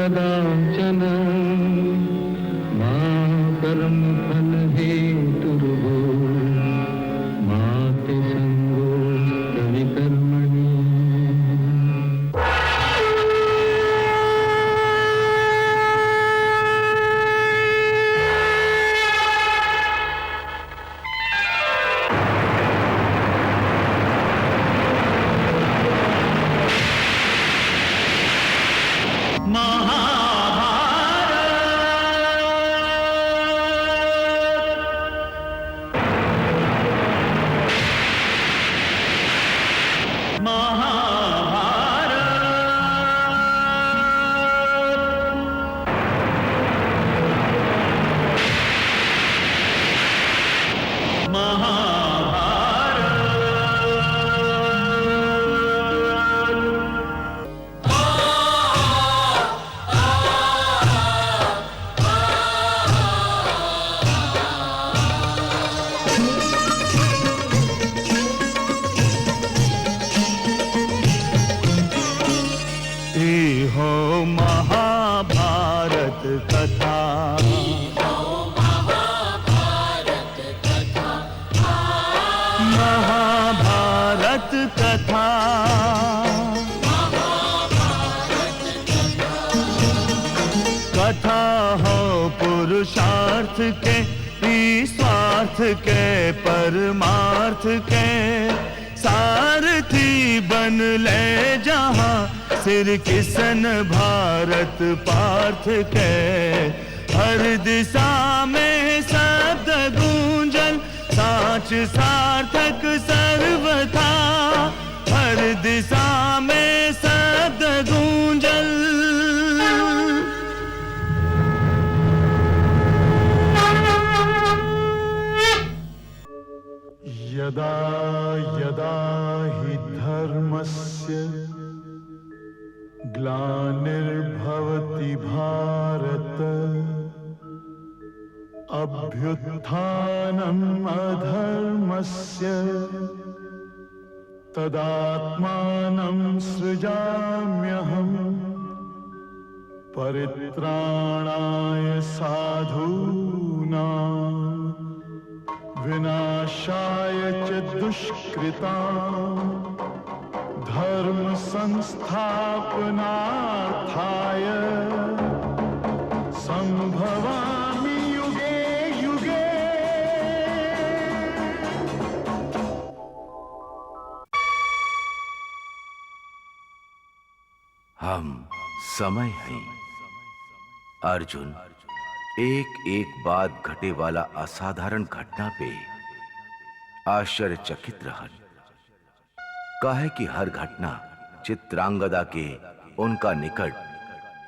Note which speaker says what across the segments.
Speaker 1: कदाचन मा कर्म फल हेतुर्भो माते संगो विकर्मणि।
Speaker 2: कथा हो पुरुषार्थ के, स्वार्थ के, परमार्थ के, सारथी बन ले जहां सिर किसन भारत पार्थ के। हर दिशा में शब्द गूंजन साच सार्थक सर्वथा। हर दिशा में शब्द गूंजन।
Speaker 3: यदा यदा हि धर्मस्य ग्लानिर्भवति भारत अभ्युत्थानम् अधर्मस्य तदात्मानं सृजाम्यहम् परित्राणाय साधूनां विनाशाय च दुष्कृतां धर्म संस्थापनार्थाय संभवामि युगे युगे।
Speaker 4: हम समय हैं। अर्जुन एक एक बात घटे वाला असाधारण घटना पे आश्चर्यचकित रहन। काहे कि हर घटना चित्रांगदा के उनका निकट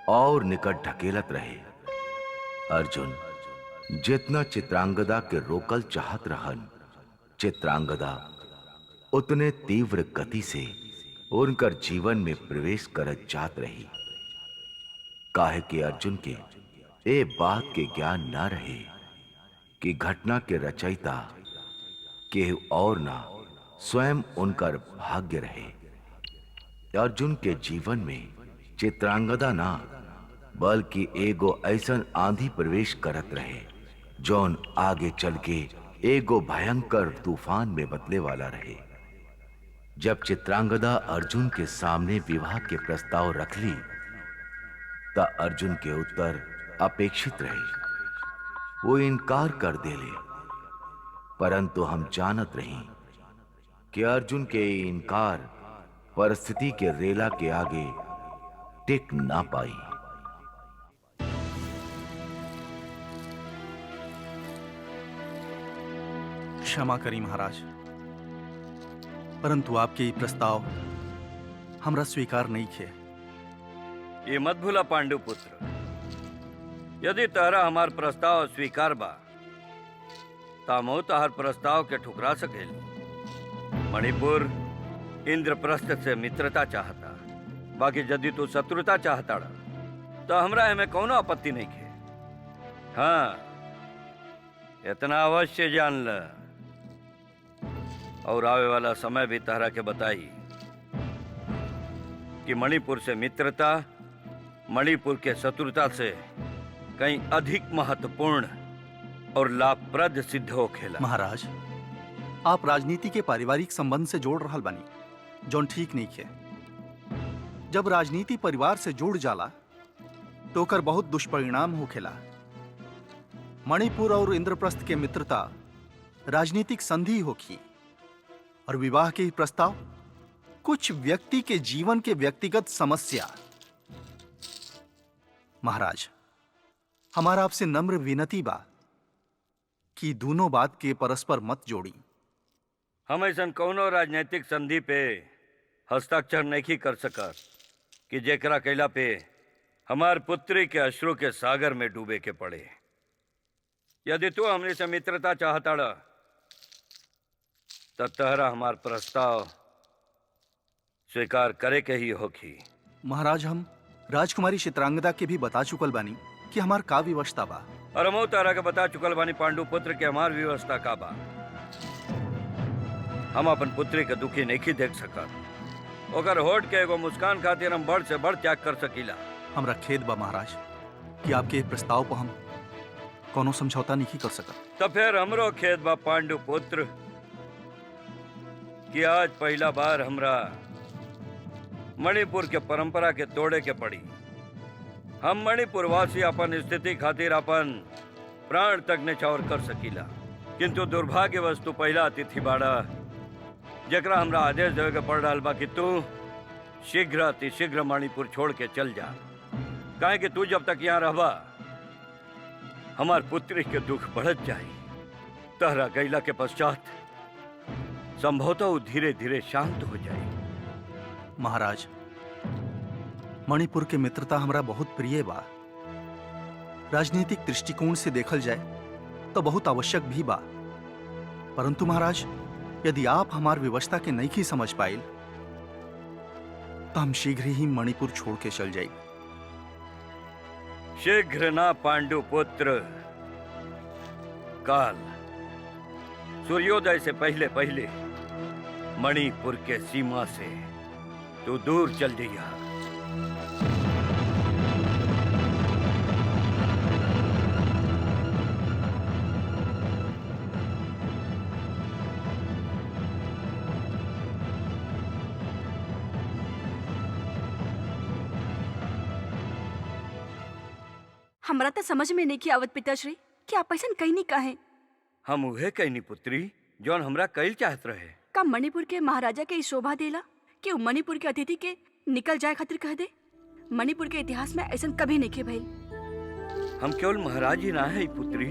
Speaker 4: और निकट ढकेलत रहे। अर्जुन जितना चित्रांगदा के रोकल चाहत रहन, चित्रांगदा उतने तीव्र गति से उनकर जीवन में प्रवेश करत जात रही। काहे कि अर्जुन के ए बात के ज्ञान ना रहे कि घटना के रचयिता केहू और ना स्वयं उनकर भाग्य रहे। अर्जुन के जीवन में चित्रांगदा ना बल्कि एगो ऐसन आंधी प्रवेश करत रहे जौन आगे चल के एगो भयंकर तूफान में बदले वाला रहे। जब चित्रांगदा अर्जुन के सामने विवाह के प्रस्ताव रख ली ता अर्जुन के उत्तर अपेक्षित रहे। वो इनकार कर देले, परंतु हम जानत रही कि अर्जुन के इनकार परिस्थिति के रेला के आगे टिक ना पाई।
Speaker 5: क्षमा करी महाराज, परंतु आपके ये प्रस्ताव हमरा स्वीकार नहीं किए।
Speaker 6: ये मत भूला पांडु पुत्र, यदि तहरा हमार प्रस्ताव स्वीकार बा तामो तहर प्रस्ताव के ठुकरा सकेली। मणिपुर इंद्रप्रस्थ से मित्रता चाहता, बाकी यदि तू शत्रुता चाहता तो हमरा हमें कोनो आपत्ति नहीं है। हाँ, इतना अवश्य जान ल और आवे वाला समय भी तहरा के बताई कि मणिपुर से मित्रता मणिपुर के शत्रुता से कहीं अधिक महत्वपूर्ण और लाभप्रद सिद्ध हो खेला।
Speaker 5: महाराज, आप राजनीति के पारिवारिक संबंध से जोड़ रहल बानी, जौन ठीक नहीं है। जब राजनीति परिवार से जुड़ जाला तो ओकर बहुत दुष्परिणाम होखेला। मणिपुर और इंद्रप्रस्थ के मित्रता राजनीतिक संधि होखी और विवाह के प्रस्ताव कुछ व्यक्ति के जीवन के व्यक्तिगत समस्या। महाराज, हमारा आपसे नम्र विनती बा कि दोनों बात के परस्पर मत जोड़ी।
Speaker 6: हम ऐसा कौनो राजनीतिक संधि पे हस्ताक्षर नहीं कर सकत कि जेकरा कैला पे हमार पुत्री के अश्रु के सागर में डूबे के पड़े। यदि तू हमने से मित्रता चाहता तब तहरा हमार प्रस्ताव स्वीकार करे के ही होखी।
Speaker 5: महाराज, हम राजकुमारी चित्रांगदा के भी बता चुकल बानी कि हमार का व्यवस्था बा।
Speaker 6: और हम तारा के बता चुकल बानी पांडु पुत्र के हमार व्यवस्था का बा। हम अपन पुत्री के दुखी नहीं देख सकत। ओकर होठ के एगो मुस्कान खातिर हम बड़ से बड़ त्याग कर सकीला।
Speaker 5: हमरा खेद बा महाराज कि आपके प्रस्ताव पर हम कोनो समझौता नहीं कर सकत।
Speaker 6: तो फिर हमरो खेद बा पांडु पुत्र कि आज पहला बार हमरा मणिपुर के परंपरा के तोड़े के पड़ी। हम मणिपुर वासी अपन स्थिति खातिर अपन प्राण तक न्यौछावर कर सकीला, किंतु दुर्भाग्यवश तू पहला अतिथि बाड़ा जकरा हमरा आदेश देवे के पड़ रहा बा कि तू शीघ्र अतिशीघ्र मणिपुर छोड़ के चल जा। काहे कि तू जब तक यहाँ रहबा हमार पुत्री के दुख बढ़त जाई। तहरा गैला के पश्चात संभवतः वो धीरे धीरे शांत हो जाए।
Speaker 5: महाराज, मणिपुर के मित्रता हमरा बहुत प्रिय बा। राजनीतिक दृष्टिकोण से देखल जाए तो बहुत आवश्यक भी बा। परंतु महाराज, यदि आप हमार व्यवस्था के नहीं समझ पाइल तो हम शीघ्र ही मणिपुर छोड़ के चल जाए।
Speaker 6: शीघ्र ना पांडु पुत्र, काल सूर्योदय से पहले पहले मणिपुर के सीमा से तू दूर चल जाइया।
Speaker 7: हमरा तो समझ में नहीं की आवत पिताश्री कि आप ऐसा कहीं नहीं कहे।
Speaker 6: हम उहे कहनी पुत्री जौन हमरा कईल चाहत रहे।
Speaker 7: का मणिपुर के महाराजा के शोभा देला कि वो मणिपुर के अतिथि के निकल जाए खातिर कह दे? मणिपुर के इतिहास में ऐसा कभी नहीं के भइल।
Speaker 6: हम केवल महाराज ही ना है पुत्री,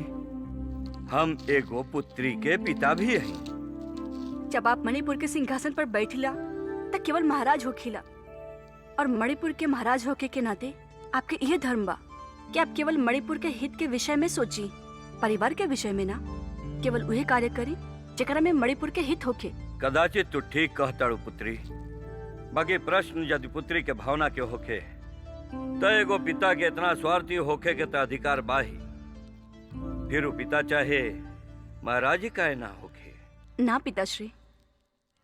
Speaker 6: हम एगो पुत्री के पिता भी हैं।
Speaker 7: जब आप मणिपुर के सिंहासन पर बैठिला तब केवल महाराज होखिला, और मणिपुर के महाराज होके के नाते आपके यह धर्म बा कि आप केवल मणिपुर के हित के विषय में सोची, परिवार के विषय में ना। केवल वही कार्य करी जेकरा में मणिपुर के हित होके।
Speaker 6: कदाचित तू ठीक कहताड़ू पुत्री, बाकी प्रश्न यदि पुत्री के भावना के होके तो एगो पिता के इतना स्वार्थी होके के तो अधिकार बाही। फिर वो पिता चाहे महाराज ही काहे ना होके।
Speaker 7: ना पिताश्री,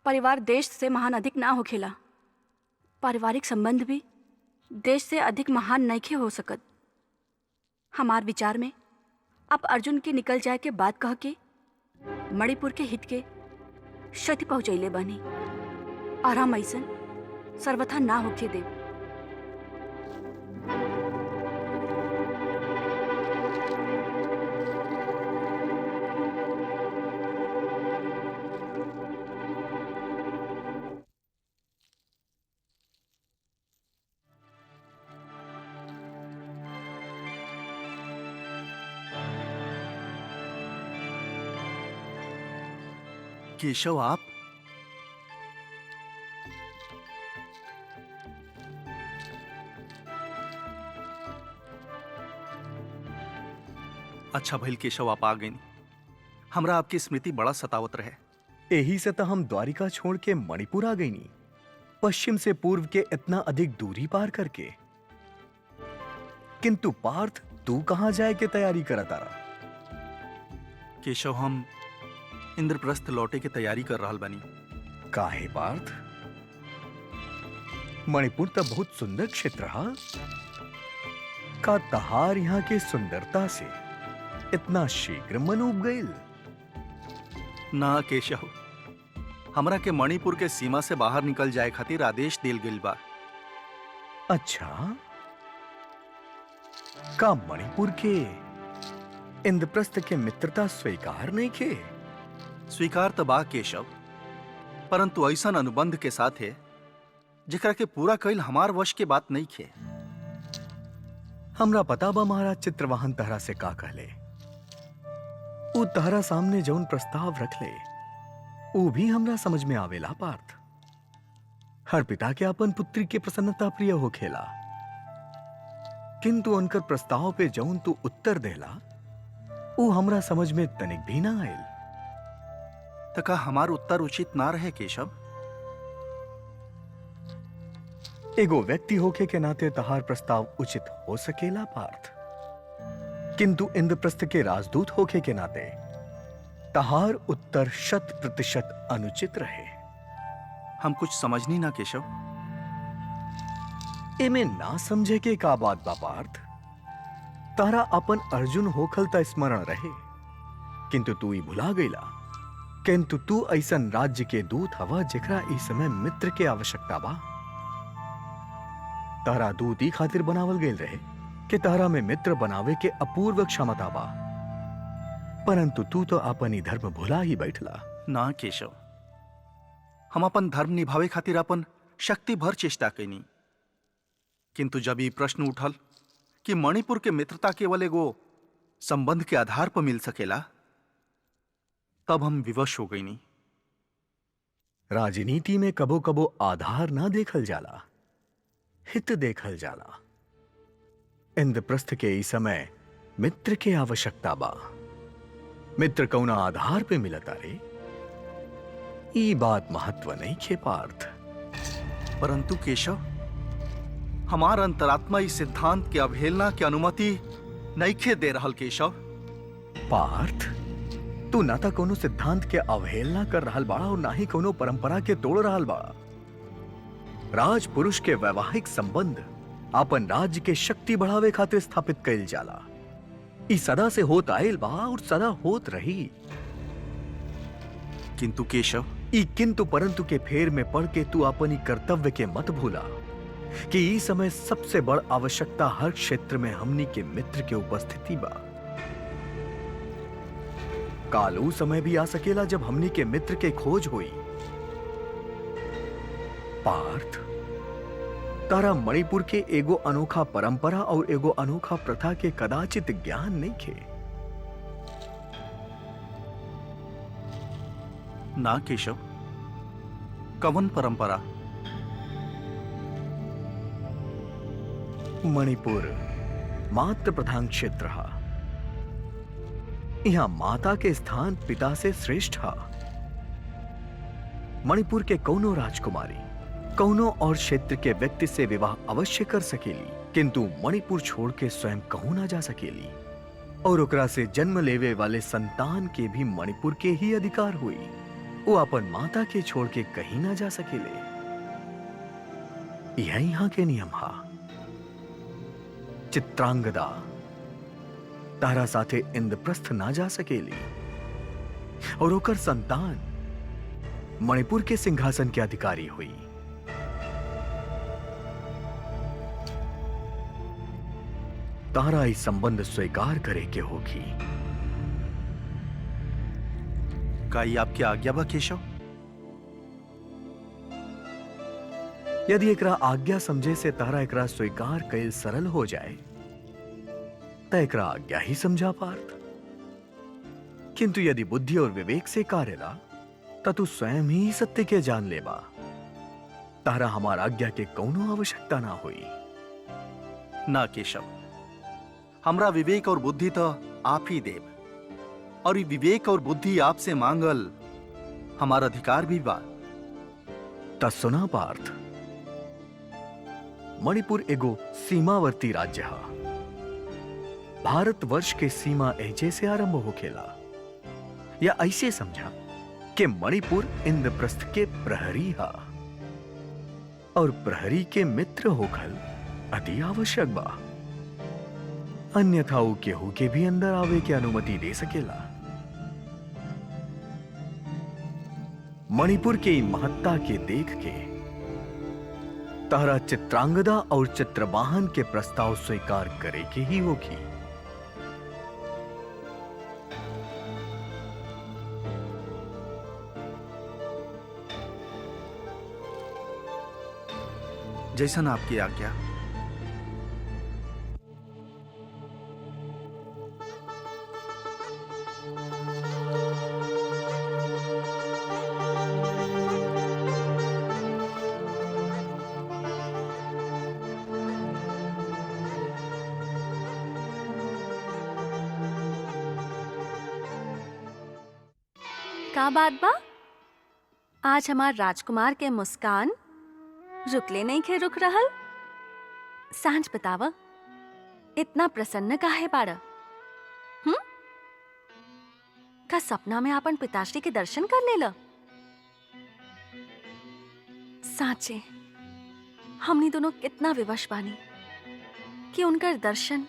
Speaker 7: परिवार देश से महान अधिक ना होखेला। पारिवारिक संबंध भी देश से अधिक महान नहीं हो सकत। हमार विचार में आप अर्जुन के निकल जाए के बाद कह के मणिपुर के हित के क्षति पहुंचैले बनी, और हम ऐसा सर्वथा ना होके दे।
Speaker 5: केशव, आप अच्छा भइल केशव, आप आ गए। हमरा आपकी स्मृति बड़ा सतावत रहे।
Speaker 8: यही से तो हम द्वारिका छोड़ के मणिपुर आ गई नी, पश्चिम से पूर्व के इतना अधिक दूरी पार करके। किंतु पार्थ, तू कहां जाए के तैयारी करता रहा?
Speaker 5: केशव, हम इंद्रप्रस्थ लौटे के तैयारी कर रहा बानी।
Speaker 8: काहे पार्थ? मणिपुर तो बहुत सुंदर क्षेत्र हा। का तहार यहाँ के सुंदरता से इतना शीघ्र मन उब गईल?
Speaker 5: ना केशव, हमरा के मणिपुर के सीमा से बाहर निकल जाए खातिर आदेश दिल गइल बा।
Speaker 8: अच्छा, का मणिपुर के इंद्रप्रस्थ के मित्रता स्वीकार नहीं के?
Speaker 5: स्वीकार तो बा केशव, परंतु ऐसा अनुबंध के साथ है जेकरा के पूरा कईल हमार वश के बात नहीं खे।
Speaker 8: हमरा पता बा महाराज चित्रवाहन तहरा से का कहले। ऊ तहरा सामने जौन प्रस्ताव रखले ऊ भी हमरा समझ में आवेला पार्थ। हर पिता के अपन पुत्री के प्रसन्नता प्रिय हो खेला, किंतु उनकर प्रस्ताव पे जौन तू उत्तर देला ऊ हमरा समझ में तनिक भी ना आयल।
Speaker 5: तका हमार उत्तर उचित ना रहे केशव?
Speaker 8: एगो व्यक्ति होके के नाते तहार प्रस्ताव उचित हो सकेला पार्थ, किंतु इंद्रप्रस्थ के राजदूत होके के नाते तहार उत्तर 100% अनुचित रहे।
Speaker 5: हम कुछ समझनी ना केशव।
Speaker 8: एमे ना समझे के का बात बा पार्थ? तारा अपन अर्जुन होखल त स्मरण रहे, किंतु तू ही भुला गईला किंतु तू ऐसन राज्य के दूत हवा जेकरा इस समय मित्र के आवश्यकता बा। तारा दूत ही खातिर बनावल गेल रहे कि तारा में मित्र बनावे के अपूर्व क्षमता बा, परंतु तू तो अपन ही धर्म भुला ही बैठला।
Speaker 5: ना केशव, हम अपन धर्म निभावे खातिर अपन शक्ति भर चेष्टा कैनी, किंतु जब ये प्रश्न उठल कि मणिपुर के मित्रता केवल एगो संबंध के आधार पर मिल सकेला, तब हम विवश हो गई। नहीं,
Speaker 8: राजनीति में कबो कबो आधार ना देखल जाला, हित देखल जाला। इंद्रप्रस्थ के इस समय मित्र के आवश्यकता बा। मित्र कौना आधार पे मिलता रे, ई बात महत्व नहीं खे पार्थ।
Speaker 5: परंतु केशव, हमार अंतरात्मा इस सिद्धांत के अवहेलना की अनुमति नहीं खे दे रहल केशव।
Speaker 8: पार्थ, तू ना तो कोनो सिद्धांत के अवहेलना कर रहल बाड़ा और ना ही कोनो परंपरा के तोड़ रहल बाड़ा। राजपुरुष के वैवाहिक संबंध अपन राज्य के शक्ति बढ़ावे खातिर स्थापित कइल जाला। ई सदा से होत आयल बा और सदा होत रही।
Speaker 5: किंतु केशव,
Speaker 8: ई किंतु परंतु के फेर में पड़ के तू अपनी कर्तव्य के मत भूला कि ई समय सबसे बड़ आवश्यकता हर क्षेत्र में हमनी के मित्र के उपस्थिति बा। काल ऊ समय भी आ सकेला जब हमनी के मित्र के खोज हुई। पार्थ, तारा मणिपुर के एगो अनोखा परंपरा और एगो अनोखा प्रथा के कदाचित ज्ञान नहीं खे।
Speaker 5: ना केशव, कवन परंपरा?
Speaker 8: मणिपुर मात्र प्रधान क्षेत्र हा। यहाँ माता के स्थान पिता से श्रेष्ठ हा। मणिपुर के कौनो राजकुमारी कौनो और क्षेत्र के व्यक्ति से विवाह अवश्य कर सकेली, किंतु मणिपुर छोड़ के स्वयं कहूं ना जा सकेली। और ओकरा से जन्म लेवे वाले संतान के भी मणिपुर के ही अधिकार हुई। वो अपन माता के छोड़ के कहीं ना जा सकेले। यह यहाँ के नियम हा। चित्रांगदा तारा साथे इंद्रप्रस्थ ना जा सकेली और ओकर संतान मणिपुर के सिंहासन के अधिकारी हुई। तारा इस संबंध स्वीकार करे के होगी।
Speaker 5: का ये आपकी आज्ञा बा केशव?
Speaker 8: यदि एकरा आज्ञा समझे से तारा एकरा स्वीकार कैल सरल हो जाए तो एकरा आज्ञा ही समझा पार्थ। किंतु यदि बुद्धि और विवेक से कार्यला तो तू स्वयं ही सत्य के जान लेबा। तारा हमार आज्ञा के कौनो आवश्यकता ना हुई।
Speaker 5: ना केशव, हमरा विवेक और बुद्धि तो आप ही देव, और ये विवेक और बुद्धि आपसे मांगल हमारा अधिकार भी बा।
Speaker 8: सुना पार्थ, मणिपुर एगो सीमावर्ती राज्य हा। भारतवर्ष के सीमा एजे से आरंभ होखेला। या ऐसे समझा कि मणिपुर इंद्रप्रस्थ के प्रहरी हा और प्रहरी के मित्र होखल अति आवश्यक बा। अन्यथा ऊ केहू के भी अंदर आवे की अनुमति दे सकेला। मणिपुर के ई महत्ता के देख के तारा चित्रांगदा और चित्रवाहन के प्रस्ताव स्वीकार करे के ही होगी।
Speaker 5: जैसन आपकी आज्ञा।
Speaker 9: का बात बा? आज हमार राजकुमार के मुस्कान रुकले नहीं खे रुक रहल। सांझ बतावा, इतना प्रसन्न काहे बाड़ा? का सपना में अपन पिताश्री के दर्शन कर लेला? साचे हमनी दोनों कितना विवश बानी कि उनकर दर्शन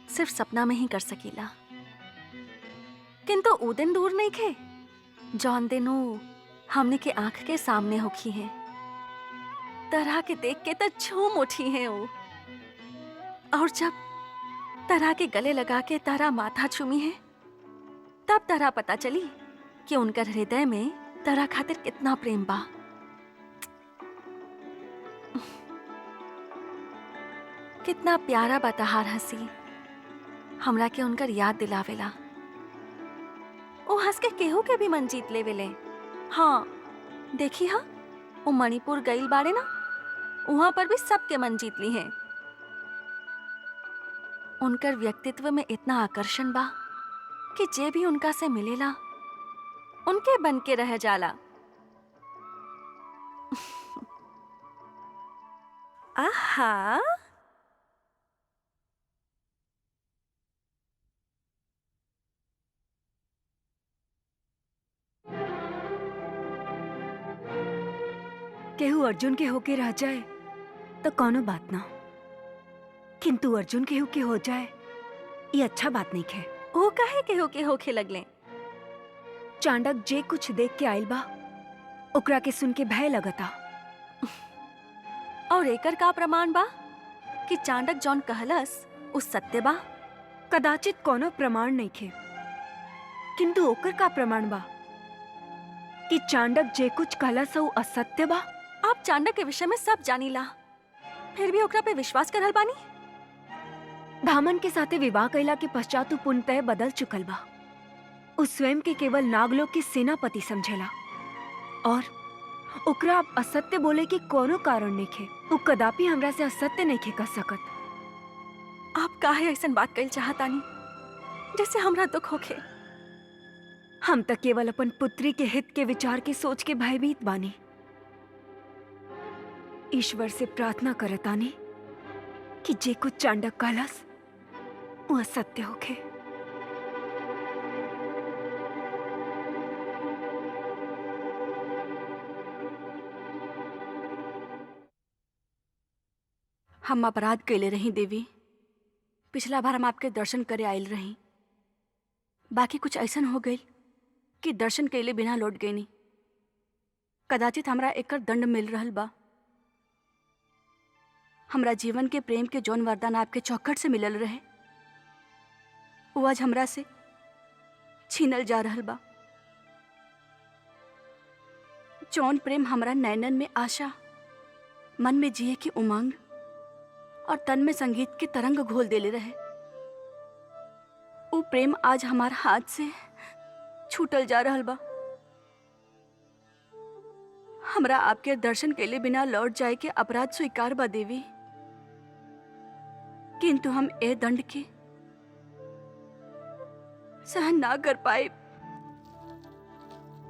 Speaker 9: सिर्फ सपना में ही कर सकीला। किंतु ऊ दिन दूर नहीं खे जौन दिन हमने के आंख के सामने होखी है। तरह के देख के तो झूम उठी है वो। और जब तरह के गले लगा के तारा माथा चूमी है, तब तरह पता चली कि उनकर हृदय में तरह खातिर कितना प्रेम बा। कितना प्यारा बतहार हंसी हमरा के उनकर याद दिलावेला। ओ हंस के केहू के भी मन जीत लेवेले। हाँ देखी हा, वो मणिपुर गईल बाड़े ना, वहां पर भी सबके मन जीत ली है। उनकर व्यक्तित्व में इतना आकर्षण बा कि जे भी उनका से मिलेला उनके बन के रह जाला। आहा,
Speaker 10: केहू अर्जुन के होके रह जाए तो कोनो बात ना, किंतु अर्जुन केहू के हो जाए ये अच्छा बात नहीं है।
Speaker 9: वो काहे केहू के होके लगले?
Speaker 10: चांडक जे कुछ देख के आइल बा ओकरा के सुन के भय लगता।
Speaker 9: और एकर का प्रमाण बा कि चांडक जौन कहलस उस सत्य बा?
Speaker 10: कदाचित कोनो प्रमाण नहीं खे, किंतु ओकर का प्रमाण बा कि चांडक जे कुछ कहलस वो असत्य बा?
Speaker 9: आप चांडक के विषय में सब जानीला, फिर भी ओकरा पे विश्वास करल बानी?
Speaker 10: भामन के साथे विवाह कैला के पश्चात पूर्णतः बदल चुकल बा। उस स्वयं के केवल नागलोक के सेनापति समझेला और ओकरा अब असत्य बोले के कोनो कारण नहीं खे। वो कदापि हमरा से असत्य नहीं खे कर सकत।
Speaker 9: आप काहे ऐसन बात कइल चाहतानी जैसे हमरा दुख होखे?
Speaker 10: हम तक केवल अपन पुत्री के हित के विचार के सोच के भयभीत बानी। ईश्वर से प्रार्थना करतानी कि जे कुछ चांडक कहलस वो असत्य होखे।
Speaker 7: हम अपराध कैले रही देवी। पिछला बार हम आपके दर्शन करे आयल रही, बाकी कुछ ऐसन हो गई कि दर्शन कैले बिना लौट गई नहीं। कदाचित हमरा एकर दंड मिल रहल बा। हमरा जीवन के प्रेम के जौन वरदान आपके चौखट से मिलल रहे वो आज हमरा से छीनल जा रहल बा। जौन प्रेम हमरा नैनन में आशा, मन में जिए की उमंग और तन में संगीत के तरंग घोल देले रहे, वो प्रेम आज हमार हाथ से छूटल जा रहल बा। हमरा आपके दर्शन के लिए बिना लौट जाए के अपराध स्वीकार बा देवी, किंतु हम ए दंड के सहन ना कर पाए।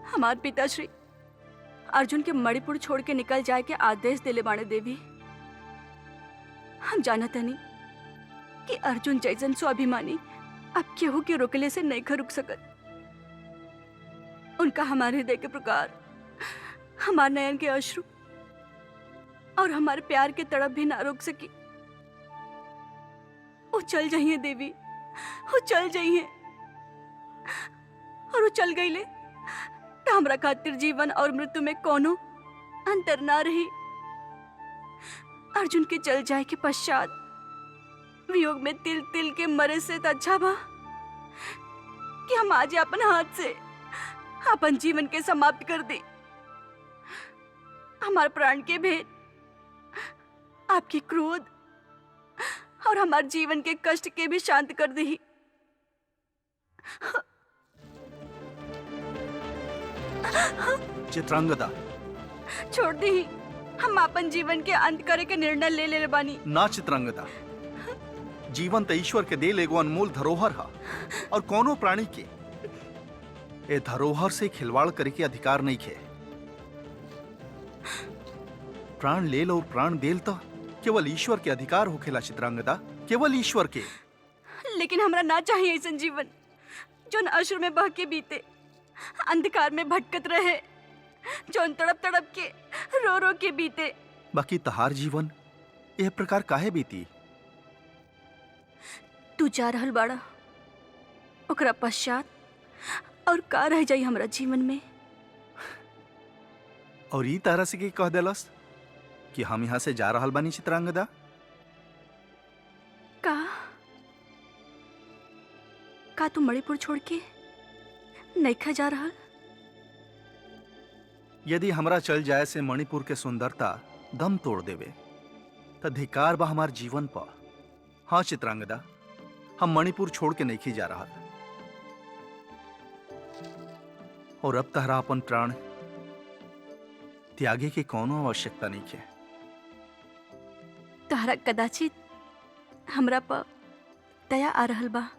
Speaker 7: हमार पिताश्री अर्जुन के मणिपुर छोड़ के निकल जाए के आदेश दिले बाणे देवी। हम जानत हनी कि अर्जुन जैसन स्वाभिमानी अब केहू के रोकले से नहीं रुक सकत। उनका हमारे हृदय के प्रकार, हमारे नयन के अश्रु और हमारे प्यार के तड़प भी ना रोक सकी। वो चल जाइए देवी, वो चल जाइए। और वो चल गई ले तो हमरा खातिर जीवन और मृत्यु में कोनो अंतर ना रही। अर्जुन के चल जाए के पश्चात वियोग में तिल तिल के मरे से तो अच्छा बा कि हम आज अपन हाथ से अपन जीवन के समाप्त कर दे। हमारे प्राण के भेद, आपकी क्रोध और हमारे जीवन के कष्ट के भी शांत कर दी।
Speaker 5: चित्रांगदा,
Speaker 7: छोड़ दी। हम अपन जीवन के अंत करे के निर्णय ले बानी।
Speaker 5: ना चित्रांगदा, जीवन तो ईश्वर के देल एगो अनमोल धरोहर हा और कोनो प्राणी के ए धरोहर से खिलवाड़ करे के अधिकार नहीं खे। प्राण लेल और प्राण देल तो केवल ईश्वर के अधिकार होखेला चित्रांगदा, केवल ईश्वर के।
Speaker 7: लेकिन हमरा ना चाहिए ऐसा जीवन जो अश्रु में बह के बीते, अंधकार में भटकत रहे, जो तड़प तड़प के रो रो के बीते।
Speaker 5: बाकी तहार जीवन यह प्रकार काहे बीती?
Speaker 7: तू जा रहल बाड़ा, ओकरा पश्चात और का रह जाई हमरा जीवन में?
Speaker 5: और ई तरह से के कह देलस कि हम यहाँ से जा रहल बानी चित्रांगदा?
Speaker 7: का तू मणिपुर छोड़ के नइखा जा रहल?
Speaker 5: यदि हमरा चल जाए से मणिपुर के सुंदरता दम तोड़ देवे तो धिकार बा हमार जीवन पर। हाँ चित्रांगदा, हम मणिपुर छोड़ के नहीं जा रहा और अब तहरा अपन प्राण त्यागे के कोनो आवश्यकता नहीं है।
Speaker 7: तहरा कदाचित हमरा पर दया आ रहल बा,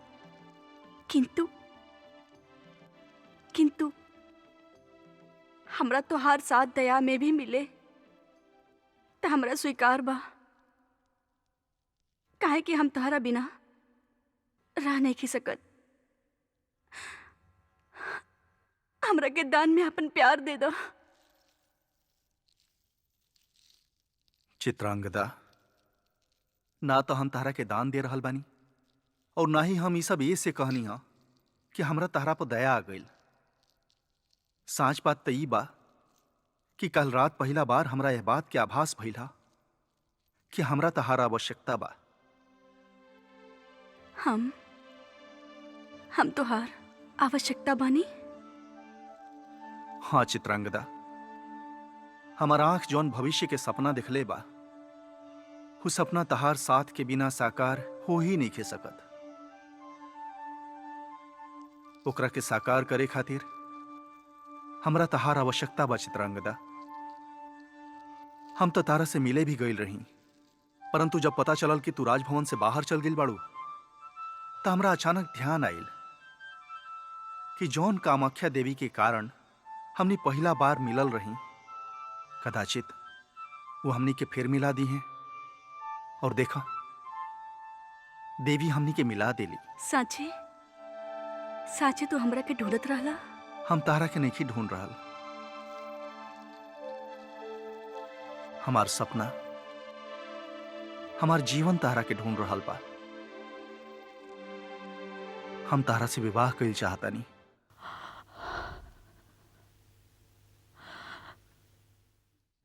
Speaker 7: किंतु हमरा तोहार साथ दया में भी मिले तो हमरा स्वीकार बा। काहे कि हम तोहरा बिना रह नहीं खी सकत। हमरा के दान में अपन प्यार दे दो।
Speaker 5: चित्रांगदा, ना तो हम तहरा के दान दे रहल बानी और ना ही हम ई सब ये से कहनी हा कि हमरा तहरा पर दया आ गई। साँच बात तो ई बा कि कल रात पहला बार हमरा यह बात के आभास भइला कि हमरा तहारा आवश्यकता बा।
Speaker 7: हम तोहार आवश्यकता बानी?
Speaker 5: हाँ चित्रांगदा, हमारा आंख जौन भविष्य के सपना दिखले बा, वो सपना तहार साथ के बिना साकार हो ही नहीं खे सकत। ओकरा के साकार करे खातिर हमरा तहार आवश्यकता बा चित्रांगदा। हम तो तारा से मिले भी गईल रही, परंतु जब पता चलल कि तू राजभवन से बाहर चल गिल बाड़ू तो हमरा अचानक ध्यान आयल कि जौन कामाख्या देवी के कारण हमने पहला बार मिलल रही, कदाचित वो हमनी के फिर मिला दी हैं। और देखा, देवी हमनी के मिला देली।
Speaker 7: साचे साचे तू हमरा के ढूंढत रहला?
Speaker 5: हम तारा के नहीं ढूंढ रहल, हमार सपना, हमार जीवन तारा के ढूंढ रहल बा। हम तारा से विवाह कइल चाहतानी।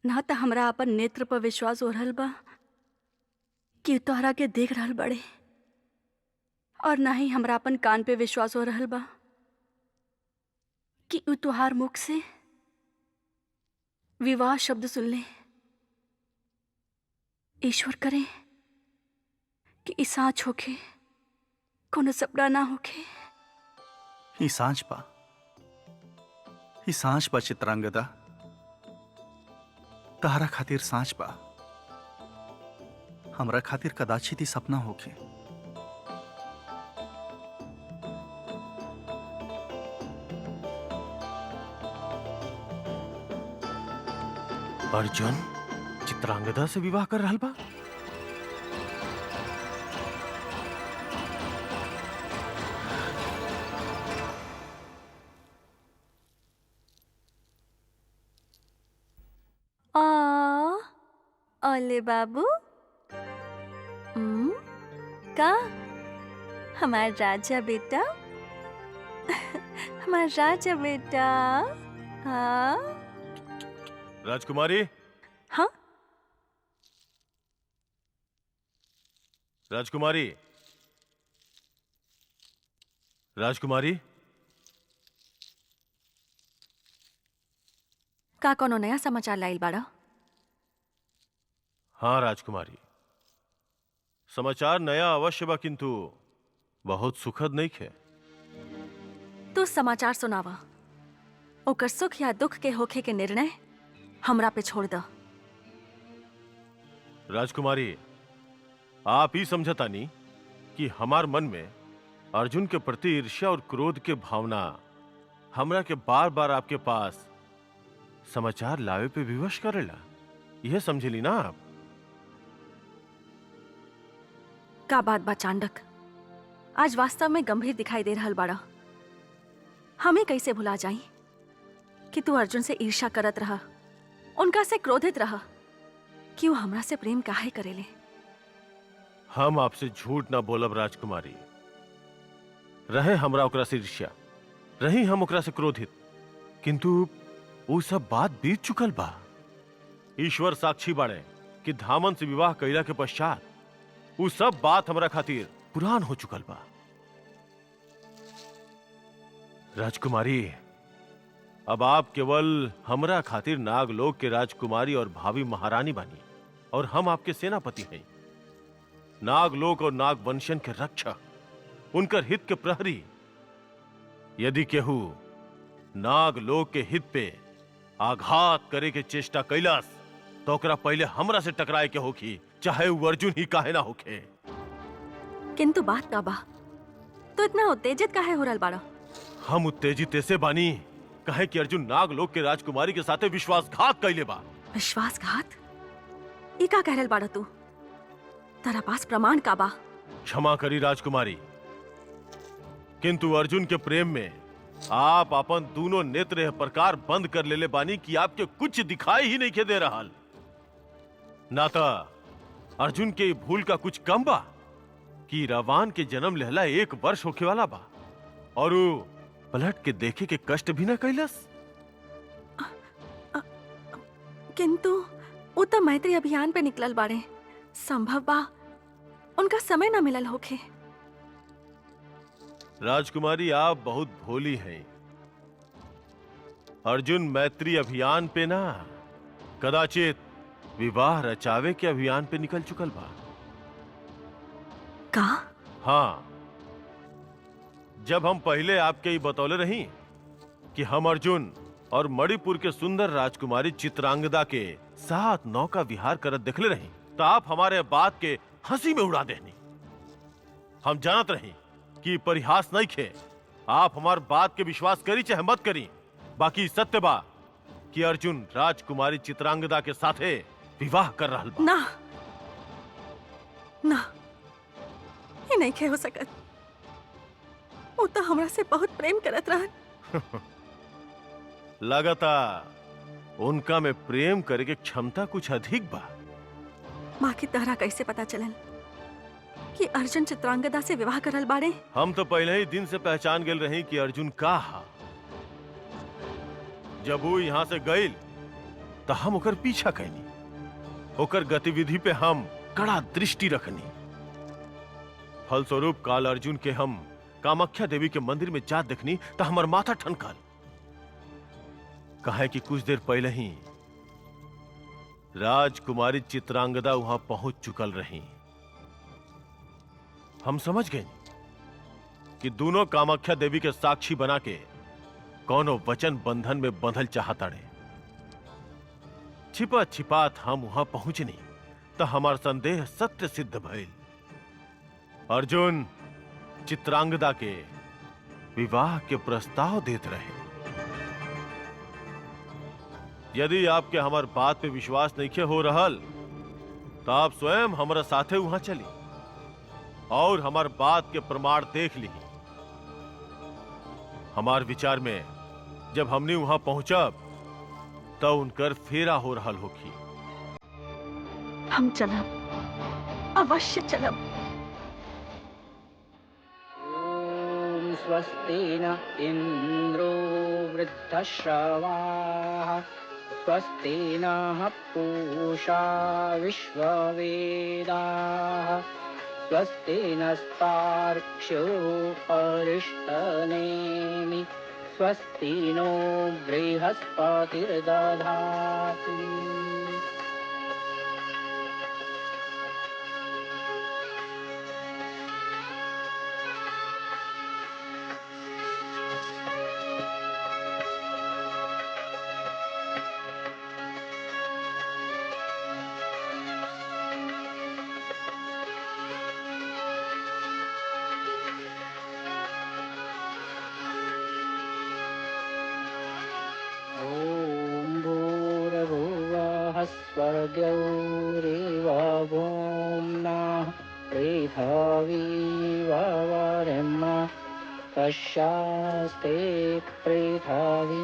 Speaker 7: ना तो हमरा अपन नेत्र पर विश्वास हो रहल बा कि तोहरा के देख रहल बड़े, और ना ही हमरा अपन कान पे विश्वास हो रहल बा कि उ तुहार मुख से विवाह शब्द सुन ले। ईश्वर करे कि ई साँच होखे, कोनो सपना ना होखे।
Speaker 5: ई सांच पा चित्रांगदा, तहरा खातिर सांच पा, हमरा खातिर कदाचित ही सपना होखे।
Speaker 11: अर्जुन चित्रांगदा से विवाह कर रहल बा?
Speaker 9: ओले बाबू, का हमार राजा बेटा हमार राजा बेटा। हाँ
Speaker 11: राजकुमारी,
Speaker 9: हाँ
Speaker 11: राजकुमारी, राजकुमारी,
Speaker 9: का कोनो नया समाचार लाइल बाड़ा?
Speaker 11: हाँ राजकुमारी, समाचार नया अवश्य बा, किंतु बहुत सुखद नहीं खे।
Speaker 9: तू समाचार सुनावा, ओकर सुख या दुख के होखे के निर्णय हमरा पे छोड़ द।
Speaker 11: राजकुमारी, आप ही समझतानी कि हमार मन में अर्जुन के प्रति ईर्ष्या और क्रोध के भावना हमरा के बार बार आपके पास समाचार लावे पे विवश करेला। यह समझली ना आप?
Speaker 9: का बात बा चांडक, आज वास्तव में गंभीर दिखाई दे रहल बाड़ा। हमें कैसे भुला जाई कि तू अर्जुन से ईर्ष्या करत रहा, उनका से क्रोधित रहा कि वो हमरा से प्रेम काहे करेले।
Speaker 11: हम आपसे झूठ ना बोलब राजकुमारी। रहे हमरा ओकरा से ईर्ष्या, रही हम ओकरा से क्रोधित, किंतु वो सब बात बीत चुकल बा। ईश्वर साक्षी बाड़े कि धामन से विवाह कइला के पश्चात वो सब बात हमरा खातिर पुरान हो चुकल बा। राजकुमारी, अब आप केवल हमरा खातिर नागलोक के राजकुमारी और भावी महारानी बानी, और हम आपके सेनापति हैं। नागलोक और नागवंशन के रक्षक, उनकर हित के प्रहरी। यदि केहू नागलोक के हित पे आघात करे के चेष्टा कैलास तो ओकरा पहले हमरा से टकराए के होखी, चाहे वो अर्जुन ही काहे ना होखे।
Speaker 9: किंतु बात का बा, तो इतना उत्तेजित काहे हो रहल बाड़ा?
Speaker 11: हम उत्तेजित ऐसे बानी कहे कि अर्जुन नागलोक के राजकुमारी के साथे विश्वासघात कैले बा।
Speaker 9: विश्वासघात? ई का कह रहल बाड़ा तू? तेरा पास प्रमाण का बा?
Speaker 11: क्षमा करी राजकुमारी, किंतु अर्जुन के प्रेम में आप अपन दोनों नेत्र यह प्रकार बंद कर लेले बानी कि आपके कुछ दिखाई ही नहीं के दे रहा। नाता अर्जुन के भूल का कुछ कम बा कि रवान के जन्म लेहला 1 वर्ष होखे वाला बा, और वो पलट के देखे के कष्ट भी न कैलस।
Speaker 9: किंतु वो तो मैत्री अभियान पे निकलल बाड़े, संभव बा उनका समय न मिलल होखे।
Speaker 11: राजकुमारी, आप बहुत भोली हैं। अर्जुन मैत्री अभियान पे ना, कदाचित विवाह रचावे के अभियान पे निकल चुकल बा।
Speaker 9: का?
Speaker 11: हाँ, जब हम पहले आपके ही बतौले रही कि हम अर्जुन और मणिपुर के सुंदर राजकुमारी चित्रांगदा के साथ नौका विहार करत देखले रही, तो आप हमारे बात के हंसी में उड़ा देनी। हम जानत रही कि परिहास नहीं खे। आप हमार बात के विश्वास करी चाहे मत करी, बाकी सत्य बा कि अर्जुन राजकुमारी चित्रांगदा के साथे विवाह कर रहल बा।
Speaker 9: ना ना, ये नहीं खे हो सकत। वो तो हमरा से बहुत प्रेम करत रहन।
Speaker 11: लगता उनका में प्रेम करे के क्षमता कुछ अधिक बा।
Speaker 9: माँ की तरह कैसे पता चलन कि अर्जुन चित्रांगदा से विवाह करल बाड़े?
Speaker 11: हम तो पहले ही दिन से पहचान गेल रही कि अर्जुन का हा। जब वो यहाँ से गईल तो हम ओकर पीछा कैनी, ओकर गतिविधि पे हम कड़ा दृष्टि रखनी। फलस्वरूप काल अर्जुन के हम कामाख्या देवी के मंदिर में जा देखनी तो हमार माथा ठनकल। कहे कि कुछ देर पहले ही राजकुमारी चित्रांगदा वहां पहुंच चुकल रही। हम समझ गए कि दोनों कामाख्या देवी के साक्षी बना के कौनो वचन बंधन में बंधल चाहताड़े। छिपा छिपात हम वहां पहुंचनी तो हमार संदेह सत्य सिद्ध भइल। अर्जुन चित्रांगदा के विवाह के प्रस्ताव देते रहे। यदि आपके हमार बात पे विश्वास नहीं हो रहल तो आप स्वयं हमारा साथे वहां चली और हमार बात के प्रमाण देख ली। हमार विचार में जब हमने वहां पहुंचब तो उनकर फेरा हो रहल होखी।
Speaker 9: हम चलब, अवश्य चलब।
Speaker 12: स्वस्ति न इन्द्रो वृद्धश्रवाः स्वस्ति नः पूषा विश्ववेदाः स्वस्ति नस्तार्क्ष्यो अरिष्टनेमि स्वस्ति नो बृहस्पतिर्दधातु। स्वगौरिवभूम्नः पृथिवीवरेण्यं तस्यास्ते पृथिवी।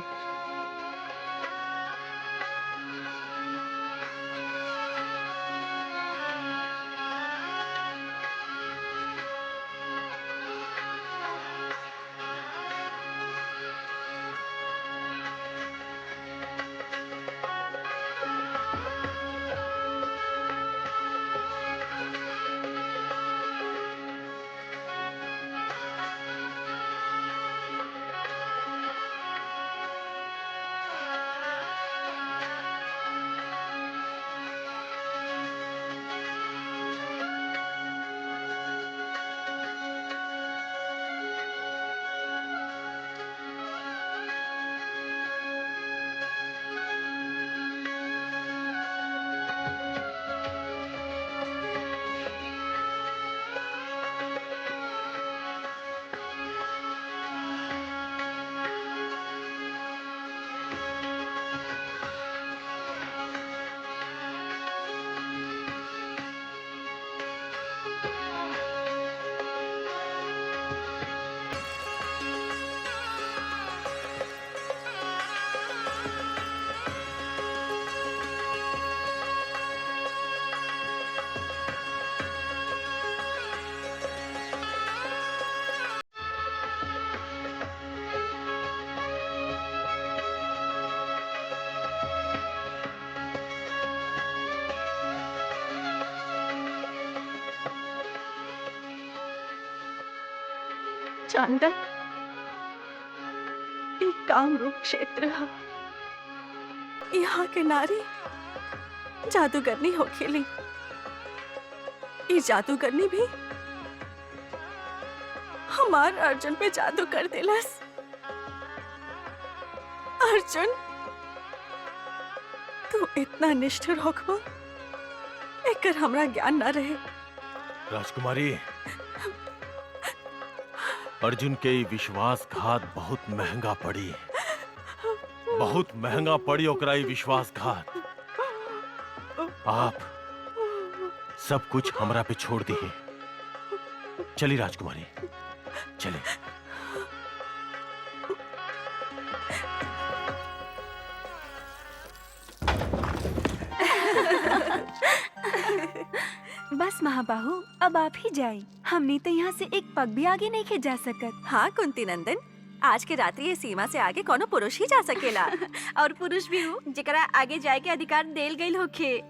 Speaker 9: चांदन एक कामरूप क्षेत्र है। यहाँ के नारी जादूगरनी हो खेली। ये जादूगरनी भी हमार अर्जुन पे जादू कर दिलस। अर्जुन तू इतना निष्ठुर होखबो एकर हमरा ज्ञान न रहे।
Speaker 11: राजकुमारी, अर्जुन के ई विश्वासघात बहुत महंगा पड़ी, बहुत महंगा पड़ी ओकरा ई विश्वासघात। आप सब कुछ हमरा पे छोड़ दिए। चली राजकुमारी, चले।
Speaker 10: बस महाबाहु, अब आप ही जाए। हमने तो यहाँ से एक पग भी आगे नहीं जा सकत।
Speaker 9: हाँ कुंती नंदन, आज के रात्रि ये सीमा से आगे कोनो पुरुष ही जा सकेला। और पुरुष भी हो जेकरा आगे जाए के अधिकार देल गईल होखे।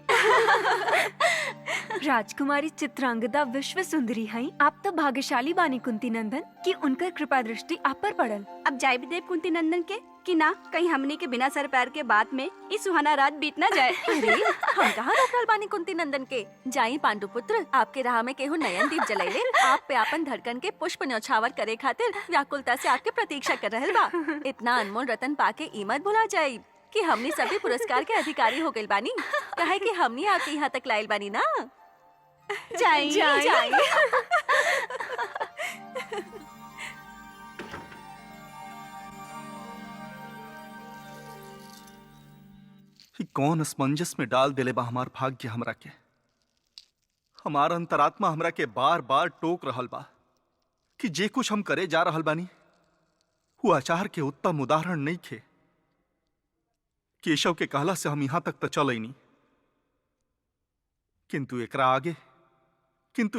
Speaker 10: राजकुमारी चित्रांगदा विश्व सुंदरी हैं। आप तो भाग्यशाली बानी कुंती नंदन कि उनकर कृपा दृष्टि आप पर पड़ल।
Speaker 7: अब जाए भी देव कुंती नंदन के कि ना कहीं हमने के बिना सर पैर के बाद में इस सुहाना रात बीत ना जाए।
Speaker 9: अरे हम कहाँ रोक रहल बानी कुंती नंदन के। जाई पांडुपुत्र, आपके राह में केहू नयन दीप जलाइले। आप पे अपन धड़कन के पुष्प न्यौछावर करे खातिर व्याकुलता से आपके प्रतीक्षा कर रहल बा। इतना अनमोल रतन पाके ई मत भुला जाई कि हमनी सभी पुरस्कार के अधिकारी हो गइल बानी। काहे कि हमनी आपके यहाँ तक लाइल बानी ना। जाई जाई।
Speaker 5: कौन असमंजस में डाल दिले बा हमार भाग्य हमरा के। हमार अंतरात्मा हमरा के बार बार टोक रहल बा कि जे कुछ हम करे जा रहल बानी वो आचार के उत्तम उदाहरण नहीं खे। केशव के कहला से हम यहां तक तो चल नहीं, किंतु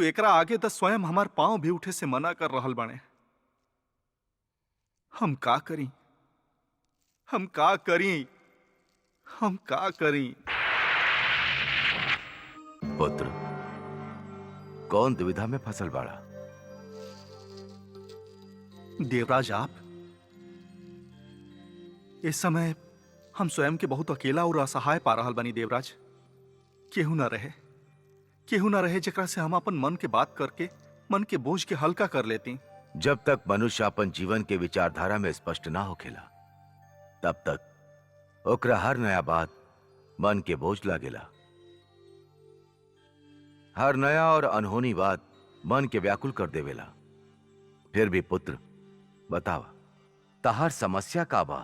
Speaker 5: एकरा आगे तो स्वयं हमार पांव भी उठे से मना कर रहल बाने। हम का करी, हम का करी, हम का करी।
Speaker 4: पुत्र, कौन दुविधा में फसल बाड़ा?
Speaker 5: देवराज, आप इस समय हम स्वयं के बहुत अकेला और असहाय पा रहल बनी देवराज। केहू ना रहे जेकरा से हम अपन मन के बात करके मन के बोझ के हल्का कर लेती।
Speaker 4: जब तक मनुष्य अपन जीवन के विचारधारा में स्पष्ट ना होखेला, तब तक ओकरा हर नया बात मन के बोझ लागेला। हर नया और अनहोनी बात मन के व्याकुल कर देवेला। फिर भी पुत्र, बतावा, तहार समस्या का बा?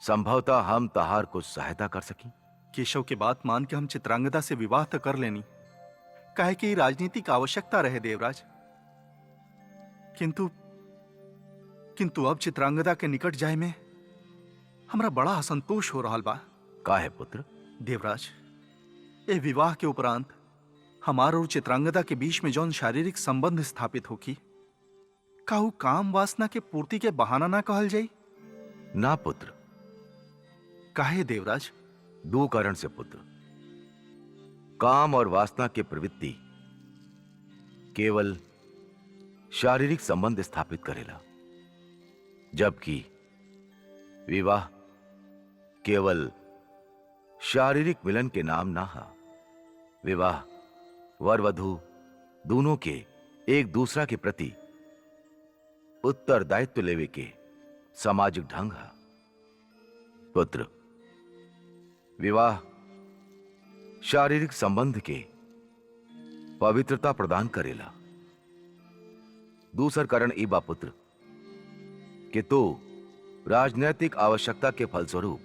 Speaker 4: संभवतः हम तहार कुछ सहायता कर सकी।
Speaker 5: केशव के बात मान के हम चित्रांगदा से विवाह तो कर लेनी, काहे कि राजनीतिक आवश्यकता रहे देवराज। किंतु अब चित्रांगदा के निकट जाए में हमरा बड़ा असंतोष हो रहा बा।
Speaker 4: काहे पुत्र?
Speaker 5: देवराज, ए विवाह के उपरांत हमार और चित्रांगदा के बीच में जौन शारीरिक संबंध स्थापित होकी, काहू काम वासना के पूर्ति के बहाना ना कहल जाई?
Speaker 4: ना पुत्र।
Speaker 5: काहे देवराज?
Speaker 4: दो कारण से पुत्र। काम और वासना की प्रवृत्ति केवल शारीरिक संबंध स्थापित करेला, जबकि विवाह केवल शारीरिक मिलन के नाम ना हा। विवाह वर वधु दोनों के एक दूसरा के प्रति उत्तरदायित्व लेवे के सामाजिक ढंग है। पुत्र, विवाह शारीरिक संबंध के पवित्रता प्रदान करेला। दूसर कारण ई बा पुत्र कि तू राजनैतिक आवश्यकता के फलस्वरूप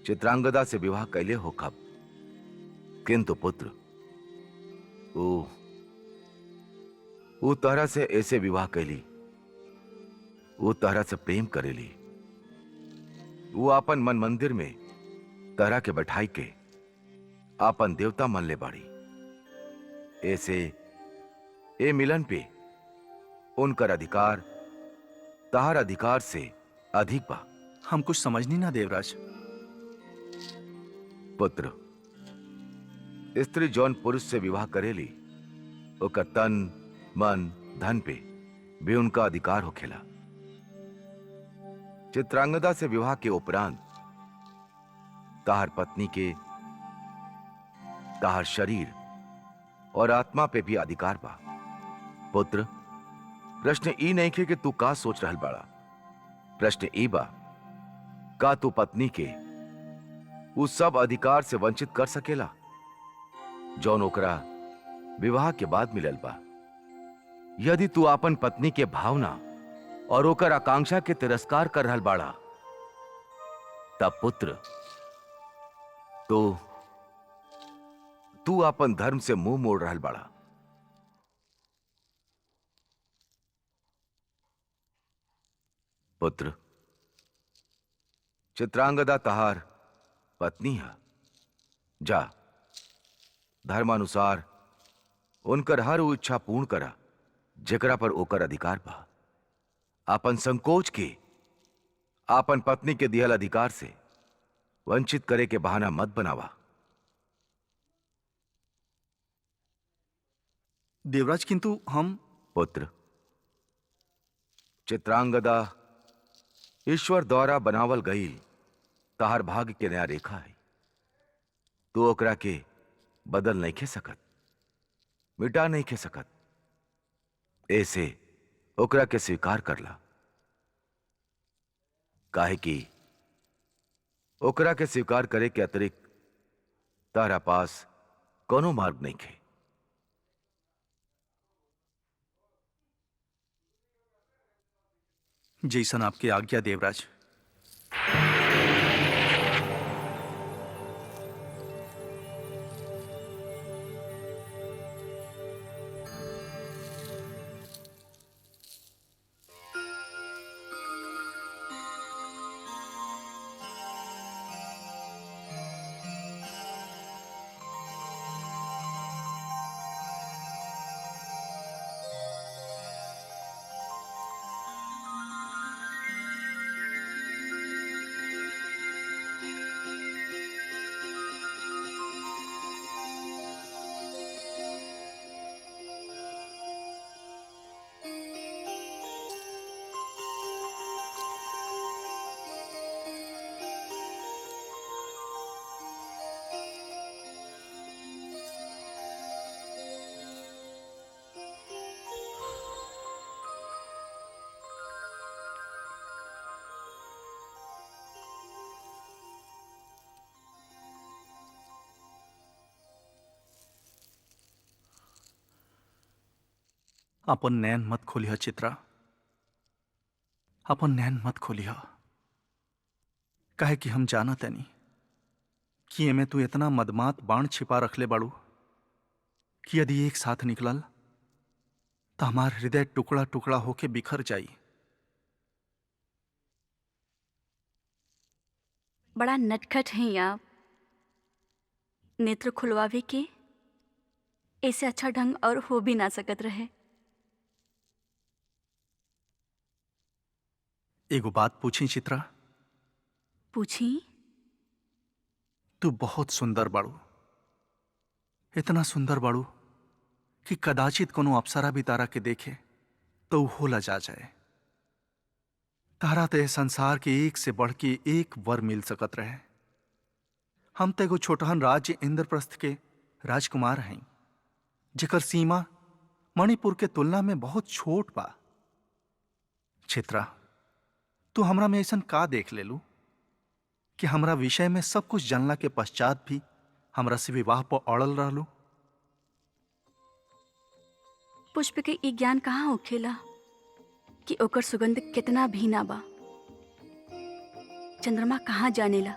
Speaker 4: चित्रांगदा से विवाह कैले हो खब, किंतु पुत्र वो तरह से ऐसे विवाह कैली, वो तरह से प्रेम करेली। वो अपन मन मंदिर में तरह के बैठाई के आपन देवता मन ले बाड़ी। ऐसे ए मिलन पे उनकर अधिकार तहार अधिकार से अधिक बा।
Speaker 5: हम कुछ समझनी ना देवराज।
Speaker 4: पुत्र, स्त्री जौन पुरुष से विवाह करेली, ओकर तन मन धन पे भी उनका अधिकार होखेला। चित्रांगदा से विवाह के उपरांत तहार पत्नी के तहार शरीर और आत्मा पे भी अधिकार बा। पुत्र, प्रश्न ई नहीं खे कि तू का सोच रहल बाड़ा। प्रश्न ई बा, का तू पत्नी के उस सब अधिकार से वंचित कर सकेला जौन ओकरा विवाह के बाद मिलल बा? यदि तू अपन पत्नी के भावना और ओकर आकांक्षा के तिरस्कार कर रहल बाड़ा, तब पुत्र तू अपन धर्म से मुंह मोड़ रहल बाड़ा। पुत्र, चित्रांगदा तहार पत्नी है। जा, धर्मानुसार उनकर हर वो इच्छा पूर्ण करा जेकरा पर ओकर अधिकार बा। आपन संकोच के आपन पत्नी के दिहल अधिकार से वंचित करे के बहाना मत बनावा।
Speaker 5: देवराज, किंतु हम
Speaker 4: पुत्र, चित्रांगदा ईश्वर द्वारा बनावल गई तहार भाग्य के नया रेखा है। तू ओकरा के बदल नहीं खे सकत, मिटा नहीं खे सकत। ऐसे ओकरा के स्वीकार करला, काहे कि ओकरा के स्वीकार करे के अतिरिक्त तारा पास कोनो मार्ग नहीं खे।
Speaker 5: जैसन आपकी आज्ञा देवराज। अपन नैन मत खोलिह चित्रा, अपन नैन मत खोलिह। काहे कि हम जानत नहीं कि एमे तू इतना मदमात बाण छिपा रखले बाड़ू कि यदि एक साथ निकलल तो हमार हृदय टुकड़ा टुकड़ा होके बिखर जाई।
Speaker 7: बड़ा नटखट हैं आप। नेत्र खुलवावे के ऐसे अच्छा ढंग और हो भी ना सकत रहे।
Speaker 5: एगो बात पूछी चित्रा?
Speaker 7: पूछी।
Speaker 5: तू बहुत सुंदर बाड़ू, इतना सुंदर बाड़ू कि कदाचित कोनो अप्सरा भी तारा के देखे तो ऊ होला जा जाए। तारा ते संसार के एक से बढ़ के एक वर मिल सकत रहे। हम तो एगो छोटहन राज्य इंद्रप्रस्थ के राजकुमार हैं, जेकर सीमा मणिपुर के तुलना में बहुत छोट बा। चित्रा, तू हमरा में ऐसन का देख ले लू कि हमरा विषय में सब कुछ जानला के पश्चात भी हमरा से विवाह पर अड़ल रहलू?
Speaker 7: पुष्प के ई ज्ञान कहाँ होखेला कि ओकर सुगंध कितना भीना बा। चंद्रमा कहाँ जानेला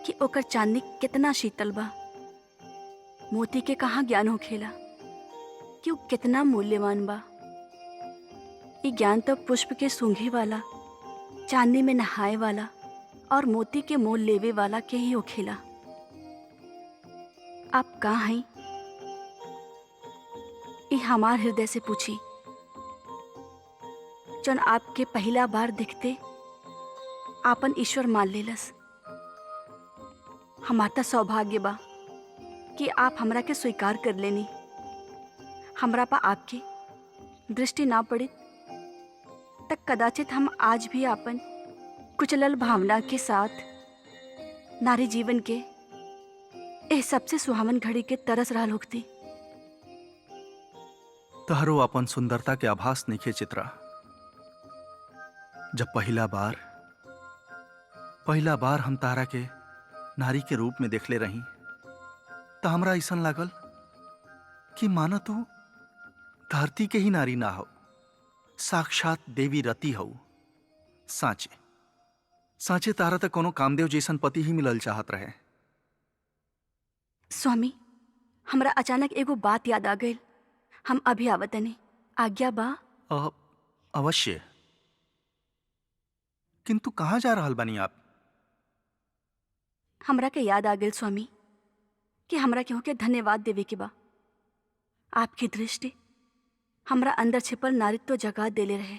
Speaker 7: कि ओकर चांदनी कितना शीतल बा। मोती के कहाँ ज्ञान होखेला कि वो कितना मूल्यवान बा। ये ज्ञान तो पुष्प के सूंघे वाला, चांदनी में नहाए वाला और मोती के मोल लेवे वाला के ही होखेला। आप कहाँ हैं? ये हमार हृदय से पूछी, जन आपके पहला बार दिखते आपन ईश्वर मान लेलस। हमारा सौभाग्य बा कि आप हमरा के स्वीकार कर लेनी। हमरा पा आपकी दृष्टि ना पड़े तक कदाचित हम आज भी आपन कुचलल भावना के साथ नारी जीवन के एह सबसे सुहावन घड़ी के तरस रहल होती।
Speaker 5: तहरो अपन सुंदरता के आभास नइखे चित्रा। जब पहला बार हम तारा के नारी के रूप में देखले रही तो हमरा ऐसन लागल कि माना तू धरती के ही नारी ना हो, साक्षात देवी रति हो। साचे तारा तक कोनो कामदेव जैसन पति ही मिलल चाहत रहे।
Speaker 7: स्वामी, हमरा अचानक एगो बात याद आ गई। हम अभी आवतनी, आज्ञा बा?
Speaker 5: अवश्य। किंतु कहाँ जा रहल बानी आप?
Speaker 7: हमरा के याद आ गई स्वामी कि हमरा केहू के धन्यवाद देवे के बा। आपकी दृष्टि हमरा अंदर छिपल नारित्व जगा देले रहे,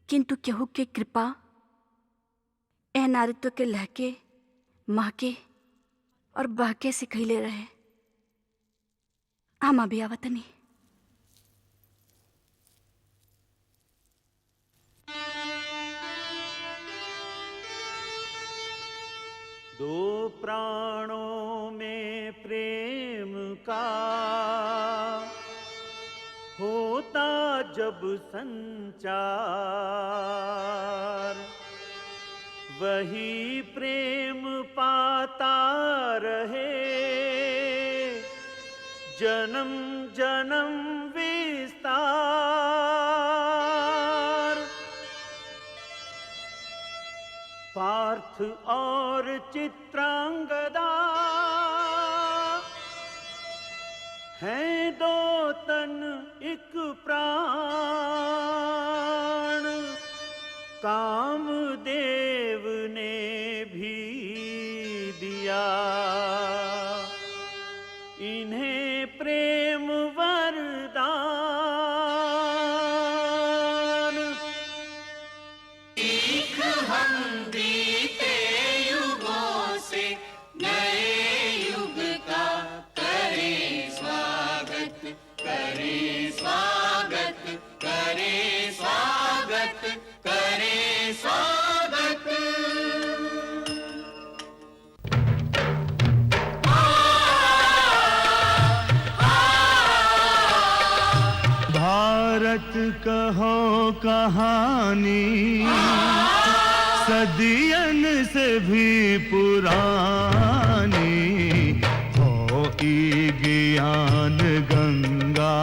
Speaker 7: किंतु केहू के कृपा एह नारित्व के लहके, महके और बहके सिखैले रहे। हम अभी आवतनी।
Speaker 2: दो प्राणों में प्रेम का होता जब संचार, वही प्रेम पाता रहे जन्म जन्म विस्तार। पार्थ और चित्रांगदा हैं दो तन एक प्राण, कामदेव ने भी दिया इन्हें प्रेम वरदान।
Speaker 1: सीख हम बीते युगों से नए युग का करें स्वागत, करें स्वागत, करें स्वागत, करें स्वागत।
Speaker 2: भारत कहो कहानी सदियन से भी पुरानी, हो ई ज्ञान गंगा